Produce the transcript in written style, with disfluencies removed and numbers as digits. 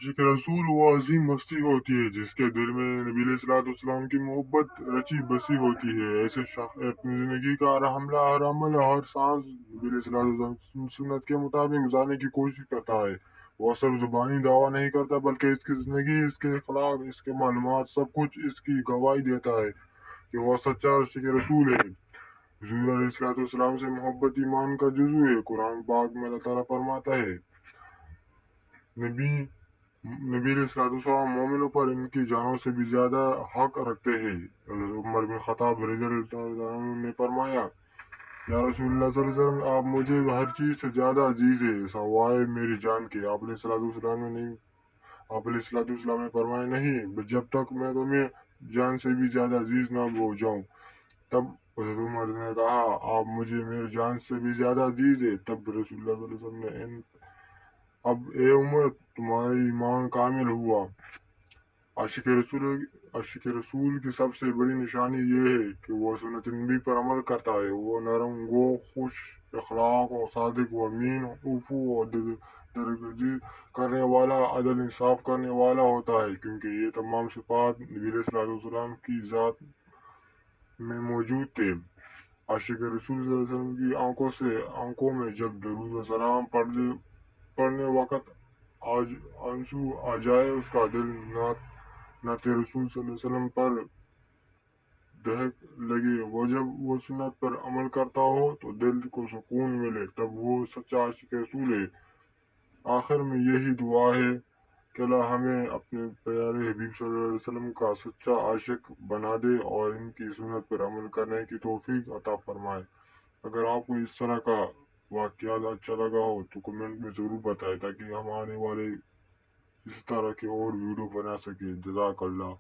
आशिक रसूल वो अजीम हस्ती होती है जिसके दिल में नबी अलैहिस्सलाम की मोहब्बत रची बसी होती है। ऐसे शख्स अपनी जिंदगी का हर हमला हर अमल हर सांस नबी अलैहिस्सलाम की सुन्नत के मुताबिक गुजारने की कोशिश करता है। वो सिर्फ जुबानी दावा नहीं करता बल्कि इसकी जिंदगी इसके अखलाक इसके मालूमात सब कुछ इसकी गवाही देता है कि वो सच्चा आशिक रसूल है। हुजूर अलैहिस्सलाम से मोहब्बत ईमान का जुज़ू है। कुरान पाक में अल्लाह ताला फरमाता है, नबी नबी अलैहिस्सलाम मोमिनों पर इनकी जानों से भी ज्यादा हक रखते हैं। उमर बिन खत्ताब रज़ियल्लाहु अन्हु ने फरमाया, या रसूलुल्लाह सल्लल्लाहु अलैहि वसल्लम, आप मुझे हर चीज से ज्यादा अजीज है सवाए मेरी जान के। आप अलैहिस्सलाम ने फरमाया, नहीं जब तक मैं तुम्हें जान से भी ज्यादा अजीज ना हो जाऊं। तब हज़रत उमर ने कहा, आप मुझे मेरी जान से भी ज्यादा अजीज है। तब रसूलुल्लाह सल्लल्लाहु अलैहि वसल्लम ने अब ए उमर तुम्हारा ईमान कामिल हुआ। आशिक रसूल की सबसे बड़ी निशानी ये है कि वो सुन्नत नबी पर अमल करता है। वो नरम गो खुश अखलाक और सादिक व अमीन उफू और दरगुजर करने वाला अदल इंसाफ करने वाला होता है, क्योंकि ये तमाम सिफात नबी अलैहिस्सलाम की ज़ात में मौजूद थे। आशिक रसूल सल्लल्लाहु अलैहि वसल्लम की आंखों में जब दरूद व सलाम पढ़ने वक़्त आज आंसू आ जाए, उसका दिल नाते रसूल सल्लल्लाहु अलैहि वसल्लम पर दहक लगे, वो जब वो सुन्नत पर अमल करता हो तो दिल को सुकून मिले, तब वो सच्चा आशिक रसूल है। आखिर में यही दुआ है कि अल्लाह हमें अपने प्यारे हबीब सल्लल्लाहु अलैहि वसल्लम का सच्चा आशिक बना दे और इनकी सुन्नत पर अमल करने की तौफीक अता फरमाए। अगर आपको इस तरह का वाक़यात अच्छा लगा हो तो कमेंट में ज़रूर बताएं ताकि हम आने वाले इस तरह के और वीडियो बना सके। जज़ाकल्लाह।